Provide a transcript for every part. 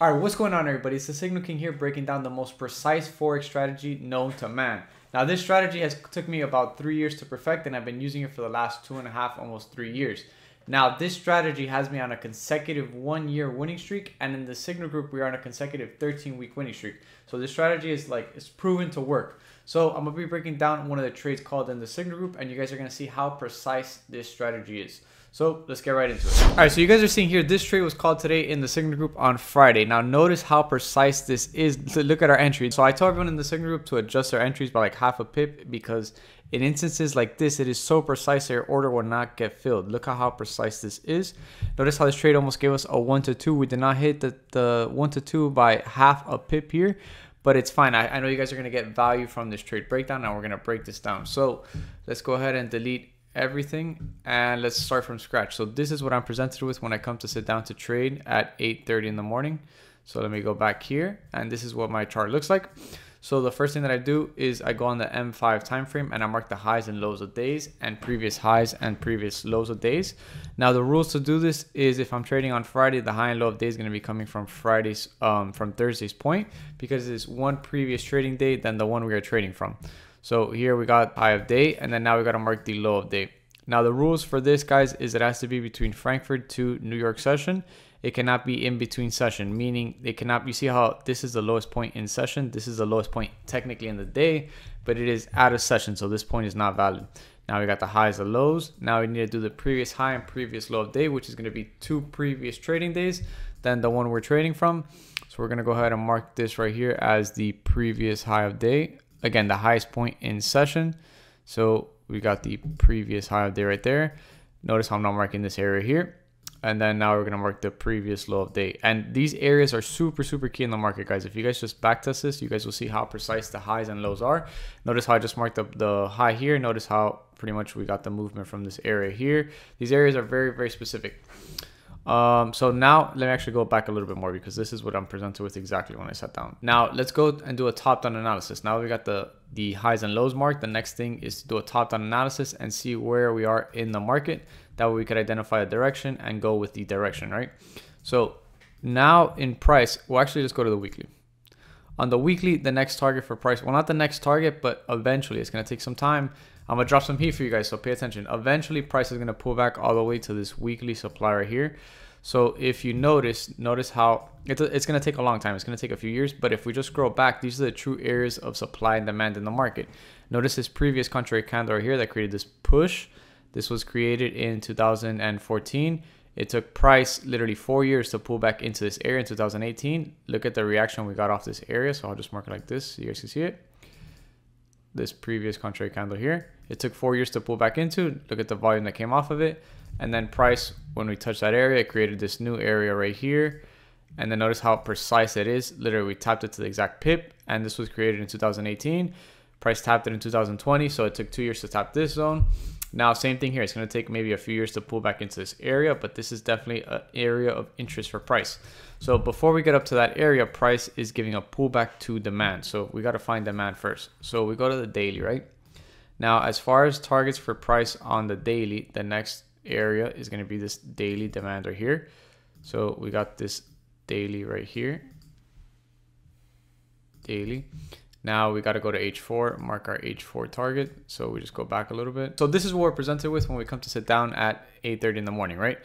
All right, what's going on, everybody? It's the Signal King here, breaking down the most precise forex strategy known to man. Now, this strategy has took me about 3 years to perfect, and I've been using it for the last 2.5, almost 3 years. Now, this strategy has me on a consecutive 1-year winning streak, and in the Signal group, we are on a consecutive 13-week winning streak. So this strategy is it's proven to work. So I'm gonna be breaking down one of the trades called in the Signal group, and you guys are gonna see how precise this strategy is. So let's get right into it. All right, so you guys are seeing here, this trade was called today in the Signal group on Friday. Now notice how precise this is. Look at our entry. So I told everyone in the Signal group to adjust their entries by like half a pip, because in instances like this, it is so precise that your order will not get filled. Look at how precise this is. Notice how this trade almost gave us a 1 to 2. We did not hit the 1 to 2 by half a pip here, but it's fine. I know you guys are going to get value from this trade breakdown. Now we're going to break this down. So let's go ahead and delete everything and let's start from scratch. So this is what I'm presented with when I come to sit down to trade at 8:30 in the morning. So let me go back here, and this is what my chart looks like. So the first thing that I do is I go on the M5 time frame and I mark the highs and lows of days and previous highs and previous lows of days. Now the rules to do this is, if I'm trading on Friday, the high and low of day is going to be coming from from Thursday's point, because it's one previous trading day than the one we are trading from. So here we got high of day, and then now we got to mark the low of day. Now the rules for this, guys, is it has to be between Frankfurt to New York session. It cannot be in between session, meaning it cannot, you see how this is the lowest point in session. This is the lowest point technically in the day, but it is out of session, so this point is not valid. Now we got the highs and lows. Now we need to do the previous high and previous low of day, which is going to be 2 previous trading days than the one we're trading from. So we're going to go ahead and mark this right here as the previous high of day. Again, the highest point in session. So we got the previous high of day right there. Notice how I'm not marking this area here. And then now we're going to mark the previous low of day. And these areas are super, super key in the market, guys. If you guys just backtest this, you guys will see how precise the highs and lows are. Notice how I just marked up the high here. Notice how pretty much we got the movement from this area here. These areas are very, very specific. So now let me actually go back a little bit more, because this is what I'm presented with exactly when I sat down. Now let's go and do a top-down analysis. Now we got the highs and lows marked. The next thing is to do a top-down analysis and see where we are in the market. That way we could identify a direction and go with the direction, right? So now in price, we'll actually just go to the weekly. On the weekly, the next target for price, well, not the next target, but eventually, it's going to take some time. I'm going to drop some heat for you guys, so pay attention. Eventually, price is going to pull back all the way to this weekly supply right here. So if you notice how it's going to take a long time. It's going to take a few years, but if we just scroll back, these are the true areas of supply and demand in the market. Notice this previous contrary candle right here that created this push. This was created in 2014. It took price literally 4 years to pull back into this area in 2018. Look at the reaction we got off this area. So I'll just mark it like this so you guys can see it. This previous contrary candle here. It took 4 years to pull back into. Look at the volume that came off of it. And then price, when we touched that area, it created this new area right here. And then notice how precise it is. Literally, we tapped it to the exact pip. And this was created in 2018. Price tapped it in 2020. So it took 2 years to tap this zone. Now, same thing here. It's going to take maybe a few years to pull back into this area, but this is definitely an area of interest for price. So before we get up to that area, price is giving a pullback to demand. So we got to find demand first. So we go to the daily, right? Now, as far as targets for price on the daily, the next area is going to be this daily demand right here. So we got this daily right here. Daily. Now we got to go to H4, mark our H4 target. So we just go back a little bit. So this is what we're presented with when we come to sit down at 8:30 in the morning, right?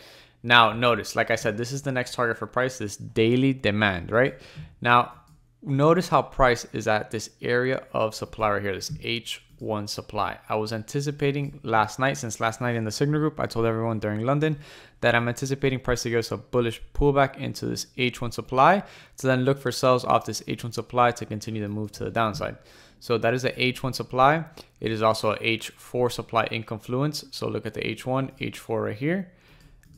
Now notice, like I said, this is the next target for price, this daily demand, right? Now notice how price is at this area of supply right here, this H1 supply. I was anticipating last night, since last night in the Signal group, I told everyone during London that I'm anticipating price to give us a bullish pullback into this H1 supply, to then look for sells off this H1 supply to continue the move to the downside. So that is the H1 supply. It is also a H4 supply in confluence. So look at the H1, H4 right here.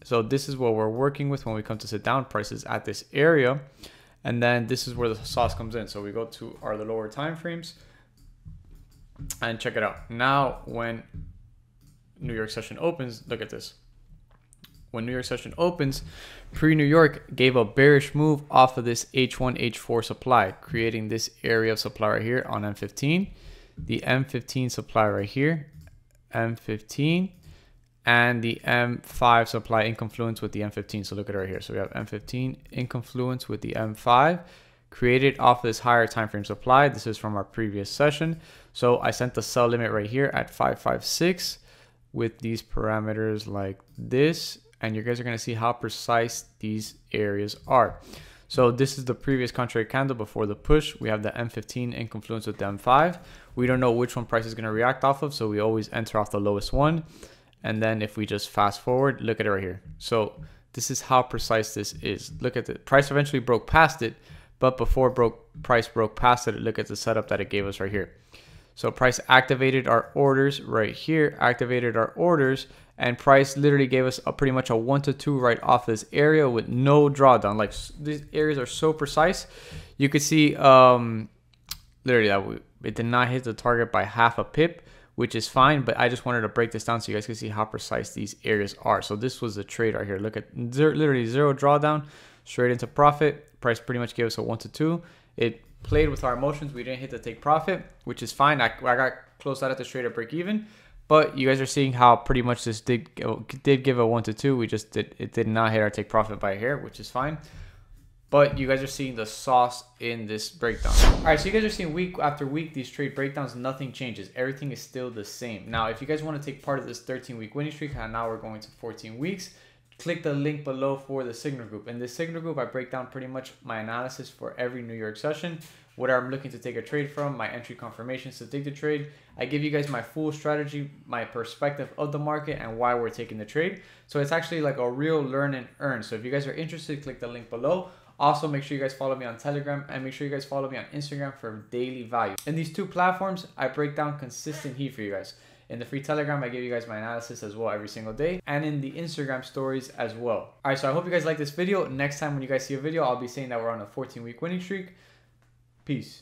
So this is what we're working with when we come to sit down. Prices at this area. And then this is where the sauce comes in. So we go to the lower time frames and check it out. Now, when New York session opens, look at this. When New York session opens, pre-New York gave a bearish move off of this H1, H4 supply, creating this area of supply right here on M15. The M15 supply right here, M15. and the M5 supply in confluence with the M15. So look at it right here. So we have M15 in confluence with the M5 created off this higher time frame supply. This is from our previous session. So I sent the sell limit right here at 556 with these parameters like this, and you guys are going to see how precise these areas are. So this is the previous contrary candle before the push. We have the M15 in confluence with the M5. We don't know which one price is going to react off of, so we always enter off the lowest one. And then if we just fast forward, look at it right here. So this is how precise this is. Look at the price eventually broke past it, but before price broke past it, look at the setup that it gave us right here. So price activated our orders right here, activated our orders, and price literally gave us pretty much a 1 to 2 right off this area with no drawdown. Like these areas are so precise. You could see literally that it did not hit the target by half a pip, which is fine, but I just wanted to break this down so you guys can see how precise these areas are. So this was the trade right here. Look at literally zero drawdown, straight into profit. Price pretty much gave us a 1 to 2. It played with our emotions. We didn't hit the take profit, which is fine. I got close out at the trade at break even, but you guys are seeing how pretty much this did give a 1 to 2. It did not hit our take profit by a hair, which is fine. But you guys are seeing the sauce in this breakdown. All right, so you guys are seeing week after week these trade breakdowns. Nothing changes. Everything is still the same. Now, if you guys want to take part of this 13-week winning streak, and now we're going to 14 weeks, click the link below for the signal group. In this signal group, I break down pretty much my analysis for every New York session, what I'm looking to take a trade from, my entry confirmations to take the trade. I give you guys my full strategy, my perspective of the market, and why we're taking the trade. So it's actually like a real learn and earn. So if you guys are interested, click the link below. Also, make sure you guys follow me on Telegram, and make sure you guys follow me on Instagram for daily value. In these two platforms, I break down consistent heat for you guys. In the free Telegram, I give you guys my analysis as well every single day, and in the Instagram stories as well. All right, so I hope you guys like this video. Next time when you guys see a video, I'll be saying that we're on a 14-week winning streak. Peace.